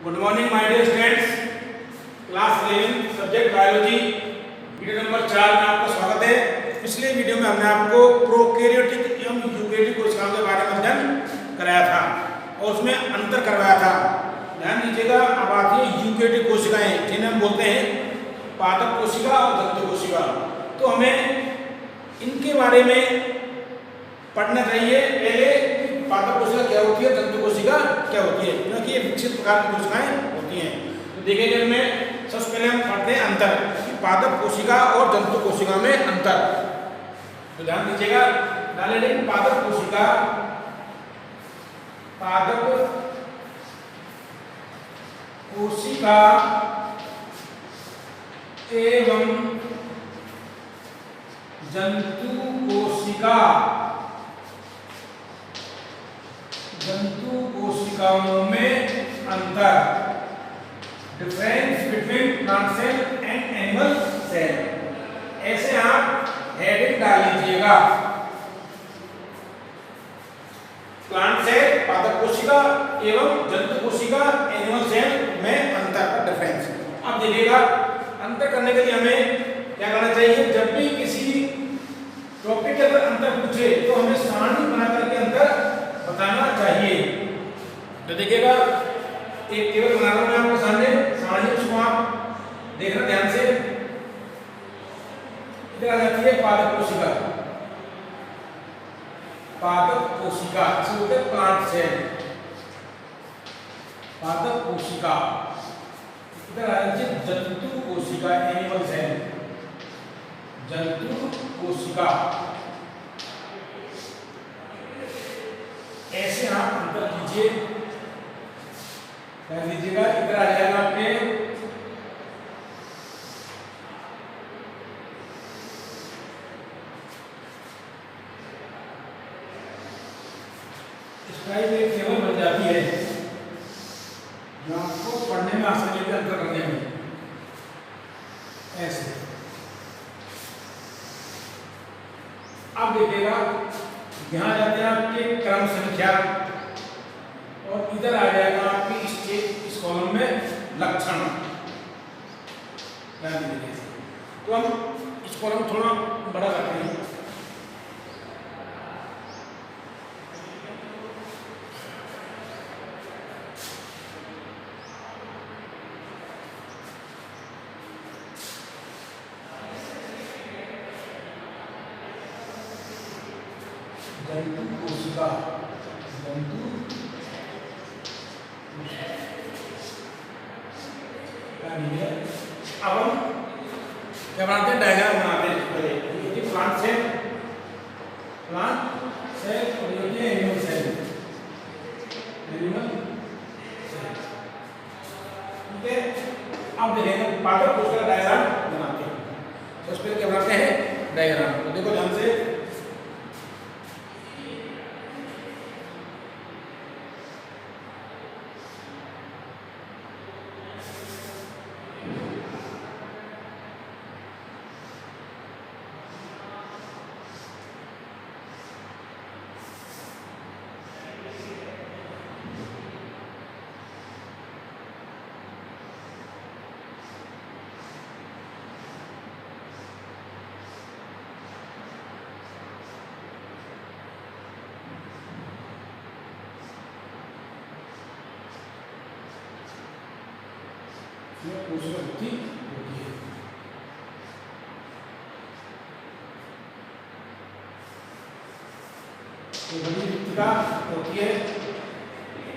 Good morning my dear students, class 11 subject biology video number 4 में आपका स्वागत है। पिछले वीडियो में हमने आपको प्रोकैरियोटिक एवं यूकैरियोटिक कोशिकाओं के बारे में अध्ययन कराया था और उसमें अंतर करवाया था। ध्यान दीजिएगा, अब आती है यूकैरियोटिक कोशिकाएं जिन्हें हम बोलते हैं पादप कोशिका और तंतु कोशिका। तो हमें इनके बारे में पढ़ना चाहिए पहले। पादप कोशिका क्या होती है, तंतु कोशिका क्या होती है, क्योंकि ये विकसित प्रकार की कोशिकाएं होती हैं। तो देखेंगे इनमें सबसे पहले हम पढ़ते हैं अंतर, पादप कोशिका और तंतु कोशिका में अंतर। तो ध्यान दीजिएगा, डालेंगे पादप कोशिका, पादप कोशिका एवं जंतु कोशिका। जंतु कोशिकाओं में अंतर, difference between plant cell and animal cell. ऐसे आप हेडिंग डाल लीजिएगा, प्लांट सेल पादप कोशिका एवं जंतु कोशिका एनिमल सेल में अंतर का डिफरेंस। अब देखिएगा, अंतर करने के लिए हमें क्या करना चाहिए। जब भी किसी टॉपिक के अंदर अंतर पूछे तो हमें सारणी बना करके अंतर बताना चाहिए। तो देखिएगा, एक टेबल बना रहा हूं मैं आपके सामने, सारणी, उसको आप देखना ध्यान से। इधर आ जाती है पादप कोशिका, पादप कोशिका इसे बोलते हैं प्लांट सेल, पादप कोशिका। इधर आ जाती है जंतु कोशिका, एनिमल सेल, जंतु कोशिका। ऐसे आप अंतर कीजिए, कर लीजिएगा। इधर आ जाएगा आपके स्क्राइब एक टेबल बन जाती है जो आपको पढ़ने में आसानी होती है अंतर करने में। ऐसे अब देखिएगा, यहाँ जाते हैं आपके क्रम संख्या और इधर आ जाएगा आपकी इस कॉलम में लक्षण। तो हम इस कॉलम थोड़ा बड़ा करते हैं। जंतु कोशिका, जंतु अब हम क्या बनाते हैं, डायग्राम बनाते हैं। पहले प्लांट सेल, प्लांट सेल और ये एनिमल सेल, एनिमल सेल। ठीक है, अब देखेंगे पादप कोशिका डायग्राम बनाते हैं। तो उस पर क्या बनाते हैं, डायग्राम। तो देखो ध्यान से, कोशिका होती है। बड़ी रिक्तिका होती है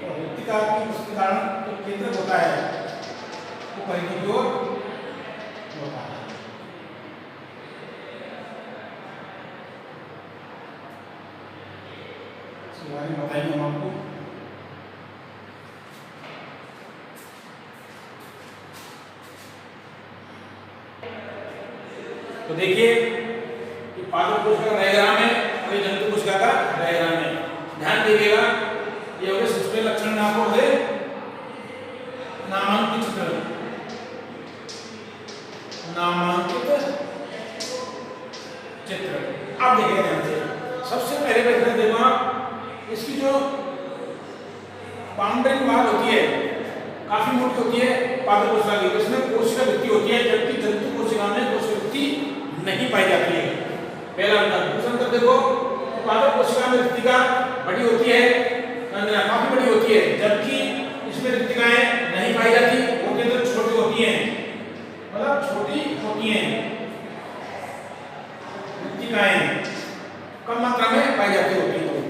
और रिक्तिका की उसके कारण जो केंद्र होता है वो परिधि की ओर होता है। इसके बारे में बताएंगे हम आपको। तो देखिए, ये पादप कोशिका का डायग्राम है और ये जंतु कोशिका का डायग्राम है। ध्यान दीजिएगा, ये हो गए सबसे लक्षण में आपको दे नामांकित चित्र, नामांकित चित्र। अब देखिए ध्यान से, सबसे पहले देखना देखो आप इसकी जो बाउंड्री वाल होती है काफी मोटी होती है पादप कोशिका की, इसमें कोशिका भित्ति होती है, जबकि जंतु कोशिका में कोशिका भित्ति नहीं पाई जाती है। पहला अंतर। दूसरा अंतर देखो, पादप कोशिका में रिक्तिका बड़ी होती है, काफी बड़ी होती है, जबकि इसमें रिक्तिकाएं नहीं पाई जाती, होती तो छोटी होती हैं, मतलब छोटी होती हैं, रिक्तिकाएं कम मात्रा में पाई जाती होती है।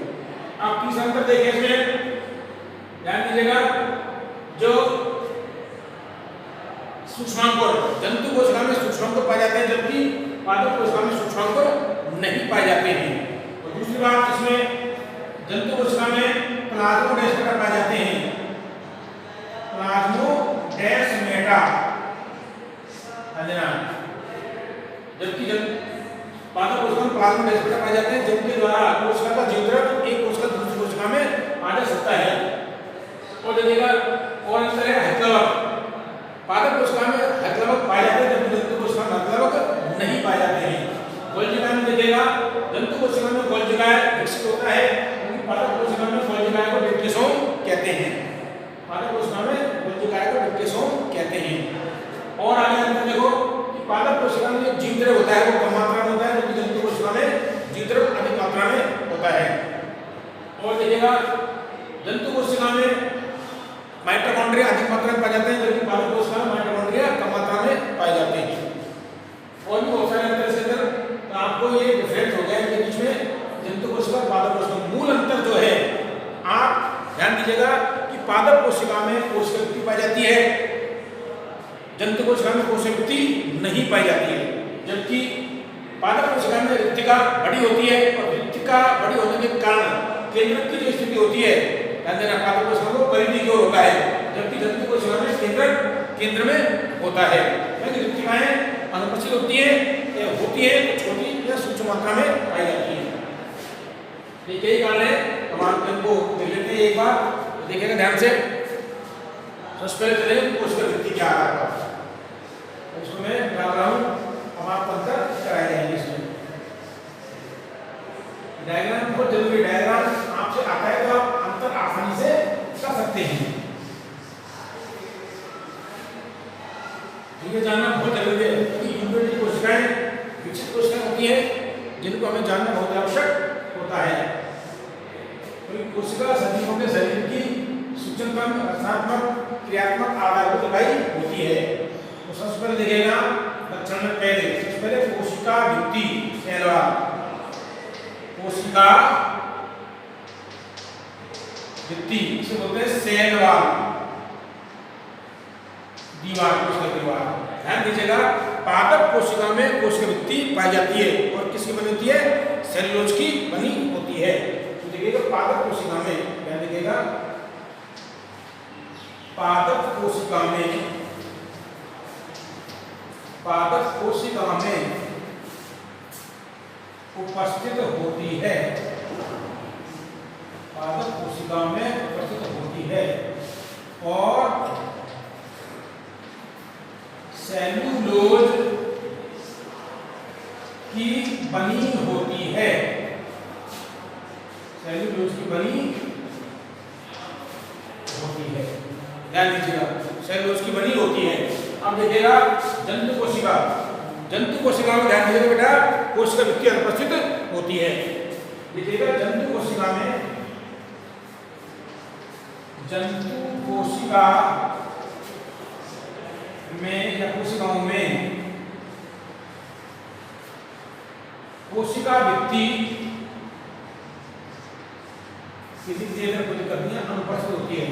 अब तीसरा अंतर देखें, इसमें ध्यान दीजिएगा, जो सूक्ष्मांकुर, जंतु कोशिका में सूक्ष्मांकुर पाए जाते हैं, जबकि पादप कोशिका में सूक्ष्मांकुर नहीं पाए जाते हैं। और दूसरी बात, इसमें जंतु कोशिका में प्लाज्मोडेस्माटा पाए जाते हैं, प्लाज्मोडेस्माटा, जबकि पादप कोशिका में प्लाज्मोडेस्माटा पाए जाते हैं, जिनके द्वारा कोशिका का जीवद्रव्य एक कोशिका दूसरी कोशिका में आ जा सकता है। और देखिएगा और अंतर है हयग्रीवक, पादप कोशिका में हयग्रीवक पाए जाते हैं, जबकि जंतु कोशिका में हयग्रीवक नहीं पाए जाते हैं। गोल्जिका में देखिएगा, जंतु कोशिका में गोल्जिका विकसित होता है, क्योंकि पादप कोशिका में गोल्जिका को डिप्टेसोम कहते हैं, पादप कोशिका में गोल्जिका को डिप्टेसोम कहते हैं। और आगे अंतर देखो कि पादप कोशिका में जो जीवद्रव्य होता है वो कम मात्रा में होता है, जबकि जंतु कोशिका में जीवद्रव्य अधिक मात्रा में होता है। और देखिएगा, जंतु कोशिका में माइटोकॉन्ड्रिया अधिक मात्रा में पाए जाते हैं, जबकि पादप कोशिका में माइटोकॉन्ड्रिया कम मात्रा में पाए जाते हैं। और भी बहुत सारे अंतर से अंदर, तो आपको ये डिफरेंस हो गया इनके बीच में, जंतु कोशिका और पादप कोशिका। मूल अंतर जो है, आप ध्यान दीजिएगा कि पादप कोशिका में कोशिका भित्ति पाई जाती है, जंतु कोशिका में कोशिका भित्ति नहीं पाई जाती है, जबकि पादप कोशिका में रिक्तिका बड़ी होती है, और रिक्तिका बड़ी होने के कारण केंद्रक की जो स्थिति होती है, ध्यान देना, पादप कोशिका में परिधि की ओर होता है, जबकि जंतु कोशिका में केंद्र में होता है। रिक्तिकाएं अनुपस्थित होती है छोटी या सूक्ष्म मात्रा में पाई जाती है। ठीक है, कारण है। अब आप इनको देख लेते हैं एक बार, देखिएगा ध्यान से। सबसे पहले चले कोशिका भित्ति क्या आ रहा है, इसको मैं डाल रहा हूँ, अब आप अंतर कराए जाएंगे। इसमें डायग्राम बहुत जरूरी, डायग्राम आपसे आता है तो आप अंतर आसानी से कर सकते हैं। ये जानना बहुत जरूरी है कि यूकेरियोटिक कोशिकाएं विकसित कोशिकाएं होती हैं, जिनको हमें जानना बहुत आवश्यक होता है। तो कोशिका सजीवों के शरीर की सूचनात्मक, रचनात्मक, क्रियात्मक आधारभूत इकाई होती है। तो सबसे पहले देखिएगा लक्षण में, पहले कोशिका भित्ति, सेल वॉल, कोशिका भित्ति इसे बोलते हैं सेल वॉल, दीवार, कोशिका दीवार। ध्यान दीजिएगा, पादप कोशिका में कोशिका भित्ति पाई जाती है, और किसकी बनी होती है, सेलुलोज की बनी होती है। तो देखिएगा पादप कोशिका में, ध्यान दीजिएगा, पादप कोशिका में उपस्थित होती है, पादप कोशिका में उपस्थित होती है, और सेलुलोज की बनी होती है, सेलुलोज की बनी होती है। ध्यान दीजिएगा, सेलुलोज की बनी होती है। अब देखिएगा जंतु कोशिका, जंतु कोशिका में ध्यान दीजिएगा बेटा, कोशिका भित्ति अनुपस्थित होती है। देखिएगा जंतु कोशिका में, जंतु कोशिका में या कोशिकाओं में कोशिका भित्ति किसी चीज में कोई दिक्कत नहीं है, अनुपस्थित होती है,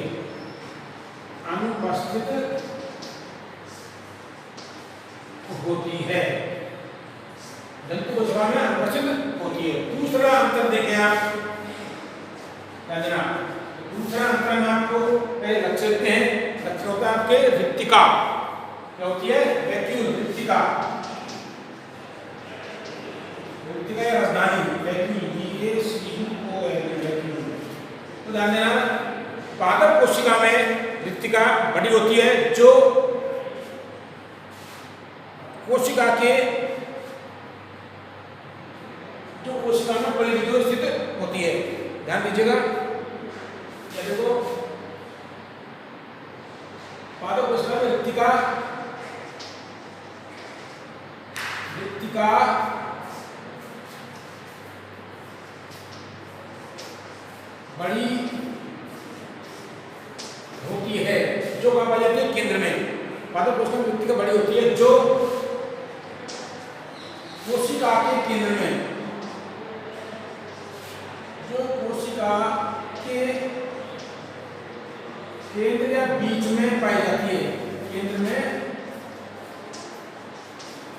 अनुपस्थित होती है, जंतु कोशिका में अनुपस्थित होती है। दूसरा अंतर देखें आप, दूसरा अंतर में आपको पहले लक्ष्य देते हैं, लक्ष्य होता है आपके रिक्तिका, क्या होती है, वैक्यूल, रिक्तिका, रिक्तिका या राजधानी, वैक्यूल, वैक्यूल। तो ध्यान देना, पादप कोशिका में रिक्तिका बड़ी होती है, जो कोशिका के, जो कोशिका में परिधि की ओर स्थित होती है। ध्यान दीजिएगा, देखो पादप कोशिका में रिक्तिका बड़ी होती है, जो कहाँ पाई जाती है? केंद्र में। पादप कोशिका में रिक्तिका बड़ी होती है जो कोशिका के केंद्र में, जो कोशिका के केंद्र या बीच में पाई जाती है, केंद्र में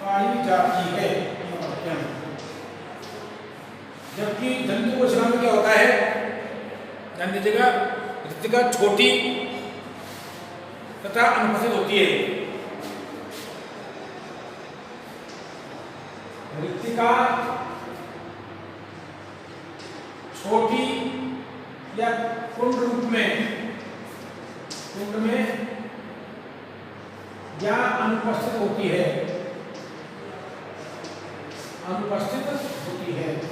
पाई जाती है। जबकि जंतु कोशिका में क्या होता है? ध्यान दीजिएगा, रिक्तिका छोटी तथा अनुपस्थित होती है। रिक्तिका छोटी या कुंड रूप में या अनुपस्थित होती है,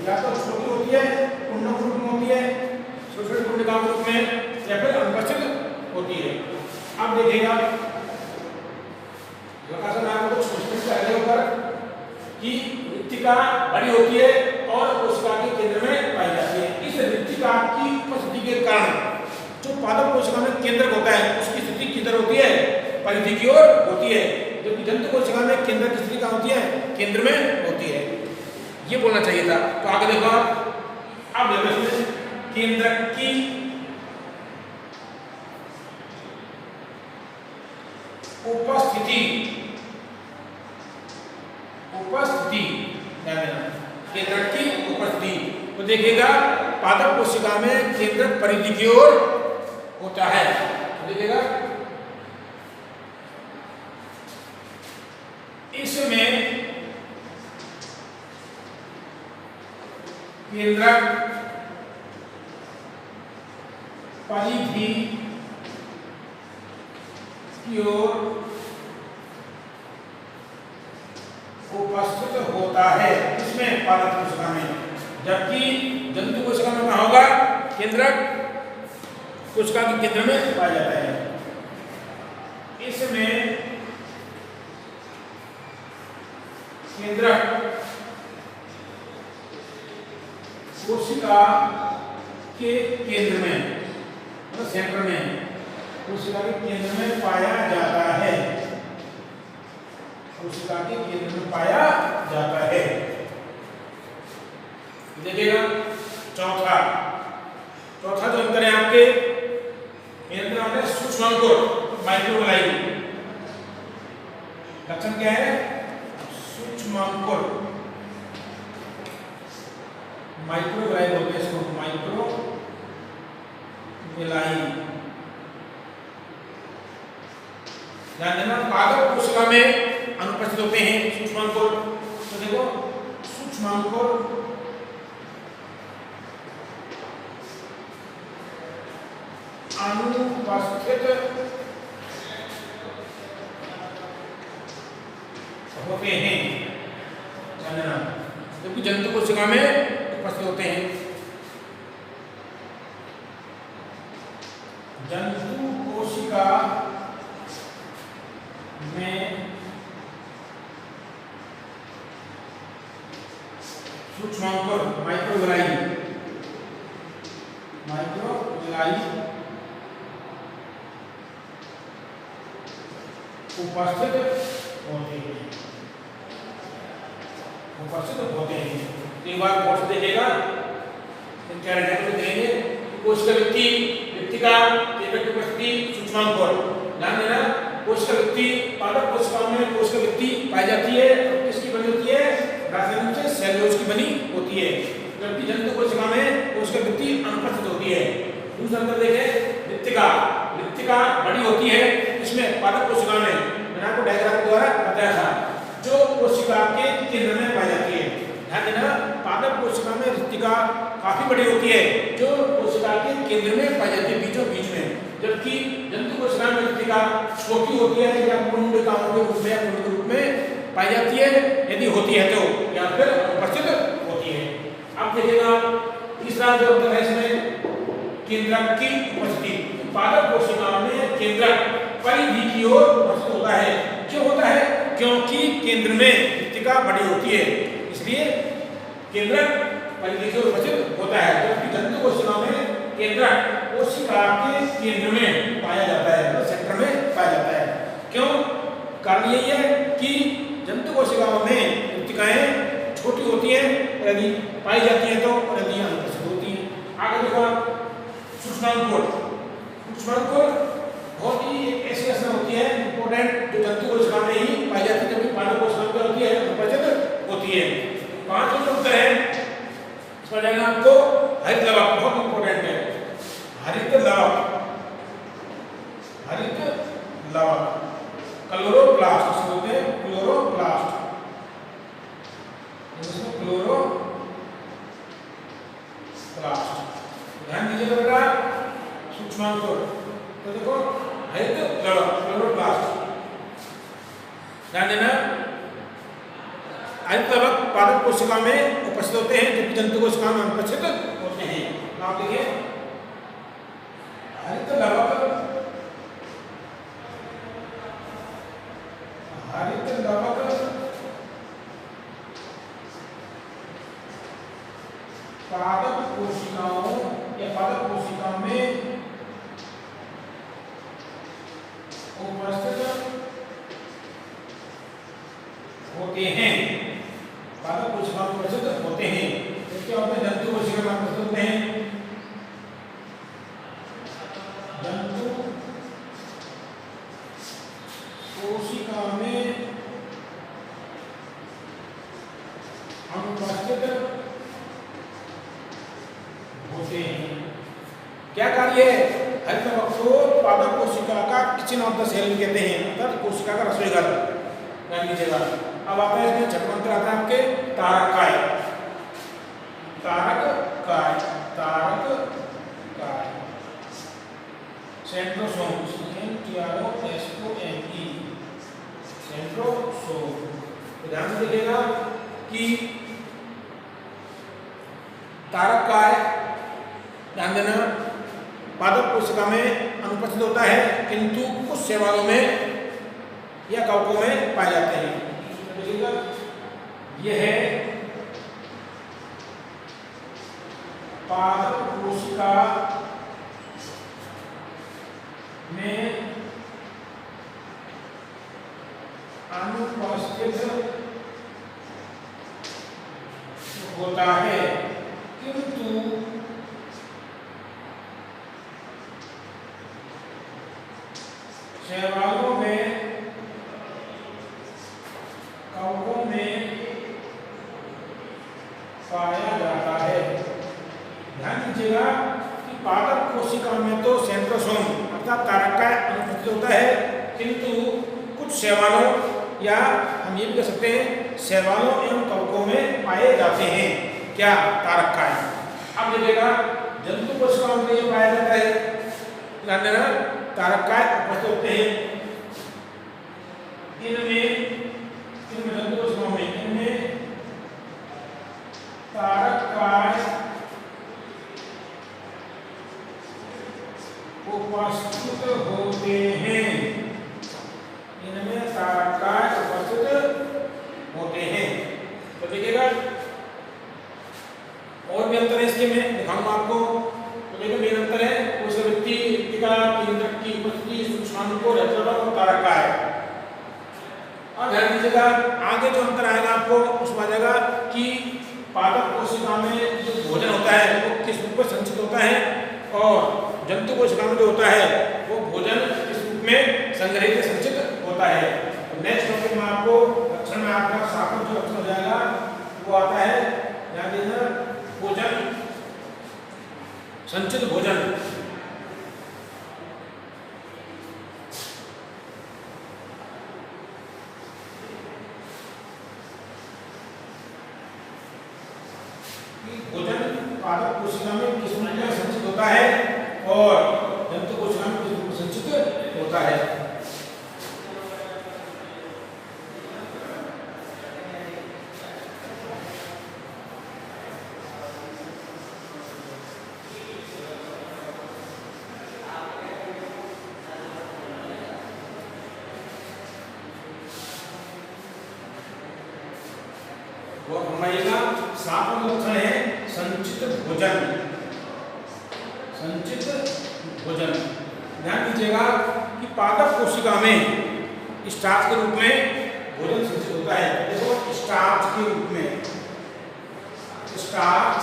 या तो छोटी होती है कुंड रूप में होती है, छोटे कुंडिका रूप में, या फिर अनुपस्थित होती है। अब देखिएगा आपको पहले ऊपर कि रिक्तिका बड़ी होती है और कोशिका के केंद्र में पाई जाती है। इस रिक्तिका की उपस्थिति के कारण जो पादप कोशिका में केंद्रक होता है उसकी स्थिति किधर होती है? परिधि की ओर होती है, जबकि जंतु कोशिका में केंद्रक की स्थिति कहाँ होती है? केंद्र में होती है। ये बोलना चाहिए था। तो आगे देखो आप, अब देखो केंद्रक की उपस्थिति ध्यान देना, केंद्रक की उपस्थिति। तो देखिएगा पादप कोशिका में केंद्रक परिधि की ओर होता है। देखिएगा इसमें केंद्रक परिधि की ओर उपस्थित होता है, इसमें पादप कोशिका में। जबकि जंतु कोशिका में कहाँ होगा? केंद्रक कोशिका के केंद्र में पाया जाता है। इसमें केंद्रक कोशिका के केंद्र में, मतलब सेंटर में, कोशिका के केंद्र में पाया जाता है, कोशिका के केंद्र में पाया जाता है। देखिएगा चौथा जो अंतर है आपके केंद्र में सूक्ष्मांकुर माइक्रोग्लाई। लक्षण क्या है? सूक्ष्मांकुर माइक्रोग्लाई बोलते हैं इसको, माइक्रोग्लाई। ध्यान देना, पादप कोशिका में अनुपस्थित होते हैं सूक्ष्मांकुर। तो देखो सूक्ष्मांकुर अनुपस्थित होते हैं, जानना, जबकि जंतु कोशिका में उपस्थित होते हैं। जंतु कोशिका में सूक्ष्मांकुर माइक्रोग्लाई उपस्थित होते हैं। एक बार बहुत देखिएगा, क्या देंगे? कोशिका रिक्तिका केंद्रक की उपस्थिति, सूक्ष्मांकुर। ध्यान देना, कोशिका रिक्ति पादप कोशिका में कोशिका रिक्ति पाई जाती है और किसकी बनी होती है? रासायनिक रूप से सेल्यूलोज की बनी होती है। जबकि जंतु कोशिका में कोशिका रिक्ति अनुपस्थित होती है। दूसरा अंतर देखें, रिक्तिका बड़ी होती है, इसमें पादप कोशिका में मैंने आपको डायग्राम के द्वारा बताया था, जो कोशिका के केंद्र में पाई जाती है। ध्यान देना, पादप कोशिका में रिक्तिका काफी बड़ी होती है, जो कोशिका के केंद्र में पाई जाती है, बीचों बीच में। जबकि जंतु कोशिका में रिक्तिका छोटी होती है या कुंडिकाओं के रूप में या कुंड के रूप में पाई जाती है, यदि होती है तो, या फिर उपस्थित होती है। अब देखिएगा तीसरा जो अंतर है इसमें केंद्रक की उपस्थिति। पादप कोशिका में केंद्रक परिधि की की ओर प्रस्तुत होता है। क्यों होता है? क्योंकि केंद्र में मृत्तिका बड़ी होती है, इसलिए केंद्रक परिधि की ओर उपस्थित होता है। जबकि जंतु कोशिका में केंद्रक कोशिका के केंद्र में पाया जाता है, मतलब सेंटर में पाया जाता है। क्यों? कारण यही है कि जंतु कोशिकाओं में मृत्तिकाएं छोटी होती हैं, यदि पाई जाती हैं तो, और यदि अनुपस्थित होती हैं। आगे देखो सूक्ष्माणुकोश। सूक्ष्माणुकोश बहुत ही एक ऐसी रचना होती है इंपॉर्टेंट, जो जंतु कोशिका में ही पाई जाती है, जबकि मानव कोशिका में होती है, अनुपस्थित होती है। 5 उत्तर है इसमें जाएगा आपको हरित लवक, बहुत इंपॉर्टेंट है। हरित लवक, हरित लवक क्लोरोप्लास्ट, इसको बोलते हैं क्लोरोप्लास्ट। इसमें क्लोरोप्लास्ट ध्यान दीजिएगा बेटा। सूक्ष्माणुकोश तो देखो हरित लवक क्लोरोप्लास्ट ध्यान देना। हरित लवक पादप कोशिका में उपस्थित होते हैं, जबकि जंतु कोशिका में अनुपस्थित होते हैं। आप देखिए हरित लवक, हरित लवक पादप कोशिकाओं या पादप कोशिका में उपस्थित होते हैं, पादप कोशिका में उपस्थित होते हैं। तो क्या होता है? जंतु कोशिका में उपस्थित होते हैं, जंतु कोशिका में अनुपस्थित होते हैं। क्या कार्य है? हरित लवक को पादप कोशिका का किचन ऑफ द सेल कहते हैं, अर्थात कोशिका का रसोई घर। ध्यान दीजिएगा। अब आता है इसमें छठवां अंतर आता है आपके तारककाय। तारककाय, तारककाय सेंट्रोसोम, CENTROSOME, सेंट्रोसोम। ध्यान दीजिएगा कि तारककाय ध्यान देना पादप कोशिका में अनुपस्थित होता है, किंतु कुछ शैवालों में या कवकों में पाए जाते हैं। यह है पादप कोशिका में अनुपस्थित होता है, किंतु शैवालों में, कवकों में पाया जाता है। ध्यान दीजिएगा कि पादप कोशिका में तो सेंट्रोसोम अर्थात तारककाय अनुपस्थित होता है, किंतु कुछ शैवालों या हम ये भी कह सकते हैं शैवालों एवं कवकों में पाए जाते हैं। क्या? तारककाय। अब देखिएगा जंतु कोशिकाओं में ये पाया जाता है, ध्यान देना तारककाय उपस्थित होते हैं इनमें जंतु कोशिकाओं में, इनमें तारककाय उपस्थित होते हैं, इनमें तारककाय उपस्थित होते हैं। तो देखिएगा और भी अंतर है इसके में दिखाऊंगा आपको। तो देखिए मेन अंतर है कोशिकावृत्ति, मृत्तिका, केंद्रक की उपस्थिति, सूक्ष्माणुकोश, हरित लवक और तारककाय। अब ध्यान दीजिएगा आगे जो अंतर आएगा आपको उसमें आ जाएगा कि पादप कोशिका में जो भोजन होता है वो किस रूप में संचित होता है, और जंतु कोशिका में जो होता है वो भोजन किस रूप में संग्रहित संचित होता है। तो नेक्स्ट टॉपिक में आपको लक्षण में आपका सार्थक जो लक्षण हो जाएगा वो आता है, ध्यान देना, भोजन, संचित भोजन। भोजन पादप कोशिका में किस रूप में संचित होता है और जंतु कोशिका में किस रूप में संचित होता है। और फरमाइएगा सातवां लक्षण है संचित भोजन। संचित भोजन, ध्यान दीजिएगा कि पादप कोशिका में स्टार्च के रूप में भोजन संचित होता है। देखो स्टार्च के रूप में, स्टार्च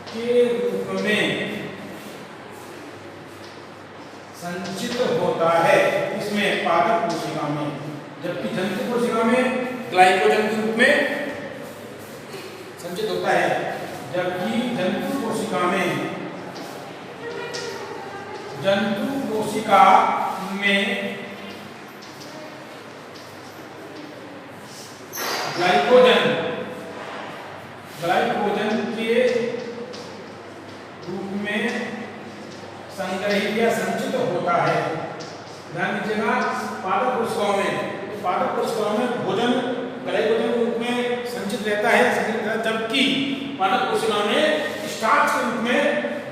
के रूप में संचित होता है इसमें पादप कोशिका में, जबकि जंतु कोशिका में ग्लाइकोजन के रूप में संचित होता है। जबकि जंतु कोशिका में ग्लाइकोजन के रूप में संग्रहित या संचित होता है। ध्यान दीजिएगा पादप कोशिकाओं में भोजन ग्लाइकोजन के रूप में संचित रहता है, जबकि पादप कोशिकाओं में स्टार्च के रूप में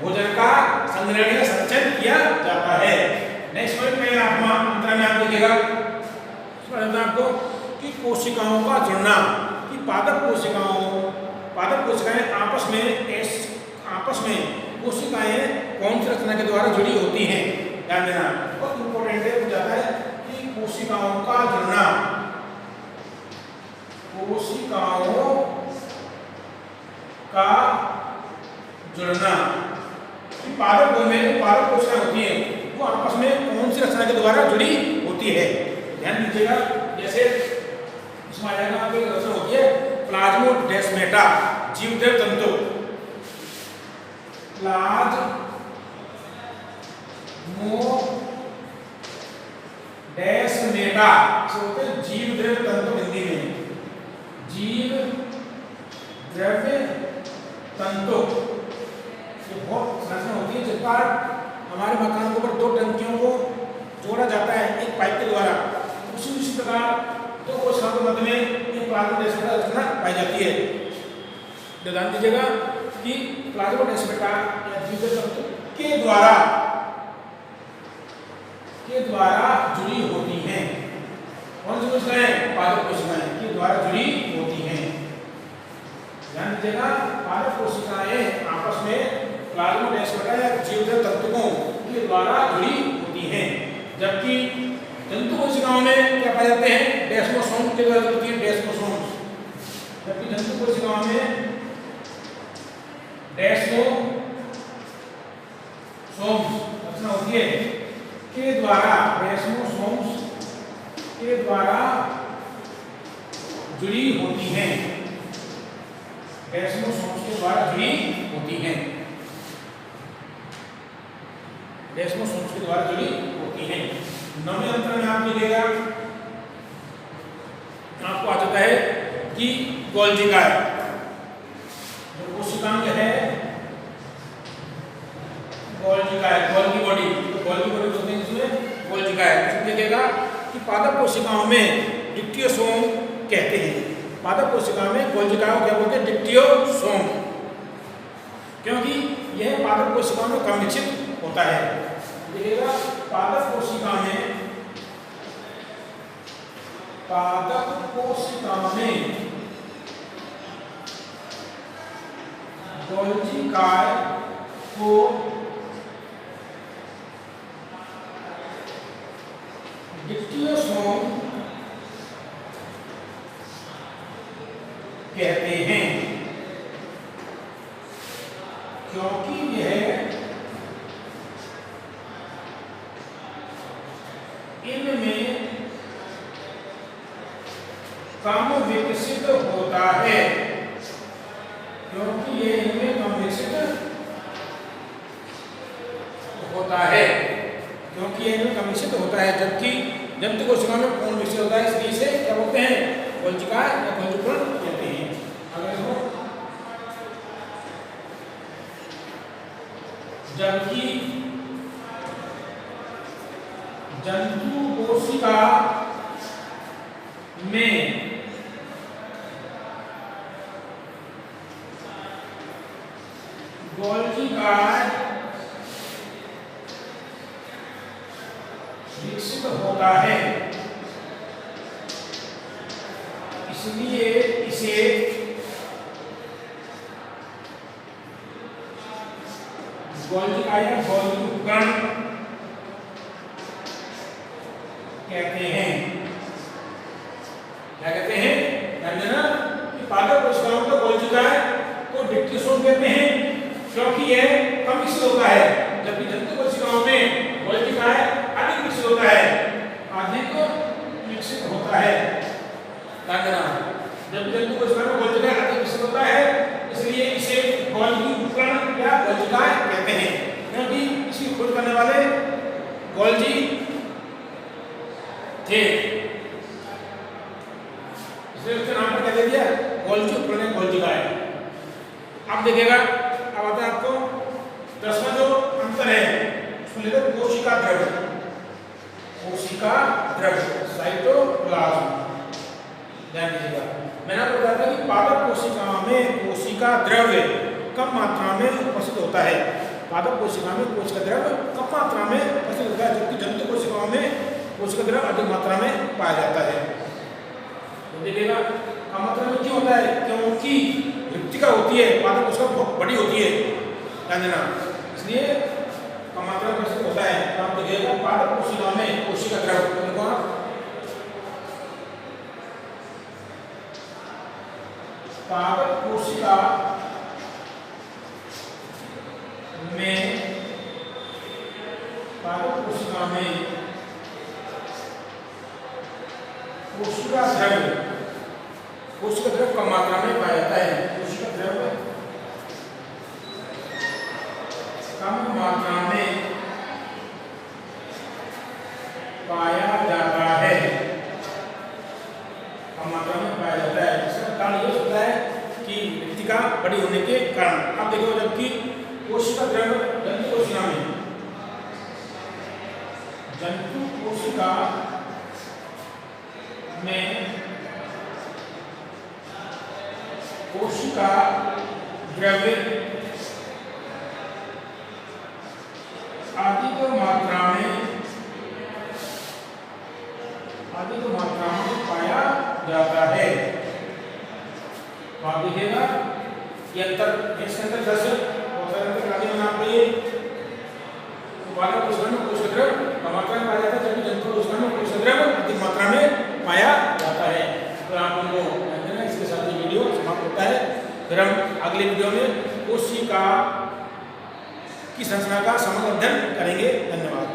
भोजन का संग्रहण या संचयन किया जाता है। नेक्स्ट पॉइंट में आप देखिएगा आपको कि कोशिकाओं का जुड़ना, कि पादप कोशिकाएं आपस में कोशिकाएं कौन सी रचना के द्वारा जुड़ी होती हैं, ध्यान देना बहुत इंपॉर्टेंट है। हो जाता है कि कोशिकाओं का जुड़ना, कि पादप कोशिकाएं होती हैं वो आपस में कौन सी रचना के द्वारा जुड़ी होती है। ध्यान दीजिएगा जैसे इसमें आ जाएगा आपको एक रचना होती है प्लाज्मोडेस्माटा, जीवदेव तंतु। प्लाज्मोडेस्माटा से होते हैं जीवदेव तंतु, हिंदी में जीवद्रव्य तंतु। बहुत संरचना होती है जिस पर हमारे मकान के ऊपर दो टंकियों को जोड़ा जाता है एक पाइप के द्वारा, उसी प्रकार दो कोशिकाओं के मध्य में एक प्लाज्मोडेस्माटा रचना पाई जाती है। ध्यान दीजिएगा कि प्लाज्मोडेस्माटा या जीवदेव तंतु के द्वारा जुड़ी होती हैं। कौन सी कोशिकाएं? पादप कोशिकाएं के द्वारा जुड़ी होती हैं। ध्यान दीजिएगा पादप कोशिकाएं आपस में प्लाज्मोडेस्माटा या जीवदेव तंतुओं के द्वारा जुड़ी होती हैं, जबकि जंतु कोशिकाओं में क्या पाए जाते हैं? डेस्मोसोम के द्वारा जुड़ी होती है, डेस्मोसोम्स। जबकि जंतु कोशिकाओं में डेस्मोसोम्स रचना होती है के द्वारा, डेस्मोसोम्स के द्वारा जुड़ी होती हैं, डेस्मोसोम्स के द्वारा जुड़ी होती हैं, डेस्मोसोम्स के द्वारा जुड़ी होती हैं। नौवें अंतर में आप देखिएगा आपको आ जाता है कि गोल्जी काय, जो कोशिकांग है गोल्जी काय, गोल्गी बॉडी होते हैं जिसमें गोल्जी काय। देखिएगा कि पादप कोशिकाओं में डिक्टियोसोम कहते हैं, पादप कोशिकाओं में गोल्जी काय को क्या बोलते हैं? डिक्टियोसोम, क्योंकि यह पादप कोशिकाओं में कम विकसित होता है। देखिएगा पादप कोशिका में गोल्जी काय को डिक्टियोसोम कहते हैं, क्योंकि यह इनमें कम विकसित होता है, क्योंकि ये इनमें कम विकसित होता है, जबकि जंतु कोशिकाओं में पूर्ण विकसित होता है, इसलिए इसे क्या बोलते हैं? गोल्जी काय या गोल्जीकरण कहते हैं। अगर देखो जबकि जंतु कोशिका में गोल्जी काय विकसित होता है, इसलिए इसे गोल्जी का या गोल्जी उपकरण कहते हैं। क्या कहते हैं? ध्यान देना कि पादप कोशिकाओं को गोल्जिकाएं को डिक्टियोसोम कहते हैं क्योंकि यह कम विकसित होता है, जबकि जंतु कोशिकाओं में गोल्जिकाएं अधिक विकसित होता है, अधिक विकसित होता है। ध्यान देना, जब जंतु कोशिकाओं में गोल्जिकाएं अधिक विकसित होता है इसलिए इसे गोल्जी उपकरण या गोल्जिकाएं कहते हैं, क्योंकि इसकी खोज करने वाले गोल्जी थे, इसलिए उसके नाम पर क्या दे दिया? गोल्जी उपकरण, गोल्जिकाएं। अब देखिएगा, अब आता है आपको 10वां जो अंतर है उसमें लिखो कोशिका द्रव्य। कोशिका द्रव्य, साइटोप्लाज्म। ध्यान दीजिएगा, मैंने आपको बताया था कि पादप कोशिका में कोशिका द्रव्य कम मात्रा में उपस्थित होता है। पादप कोशिका में कोशिका द्रव्य कम मात्रा में उपस्थित होता है, जबकि जंतु कोशिकाओं में कोशिका द्रव्य अधिक मात्रा में पाया जाता है। तो देखिएगा, कम मात्रा में क्यों होता है? क्योंकि मृत्तिका होती है, पादप कोशिका बहुत बड़ी होती है, ध्यान देना, इसलिए कम मात्रा में उपस्थित होता है। तो आप देखिएगा, पादप कोशिका में कोशिका द्रव्य देखो, पादप कोशिका में कोशिका द्रव्य कम मात्रा में पाया जाता है। कोशिका द्रव्य कम मात्रा में पाया जाता है, कम मात्रा में पाया जाता है। इसका कारण यह होता है कि मृत्तिका बड़ी होने के कारण। अब देखो, जबकि कोशिका द्रव्य जंतु कोशिका में, जंतु कोशिका में कोशिका द्रव्य अधिक मात्रा में पाया जाता है। तो आप देखिएगा, ये अंतर, इसके अंदर 10 अंतर आगे में आप ये पादप कोशिका में कोशिका द्रव्य कम मात्रा में पाया जाता है, जबकि जंतु कोशिका में कोशिका द्रव्य अधिक मात्रा में पाया जाता है। तो आप उनको इसके साथ ये वीडियो समाप्त होता है। फिर हम अगले वीडियो में कोशिका की संरचना का समग्र अध्ययन करेंगे। धन्यवाद।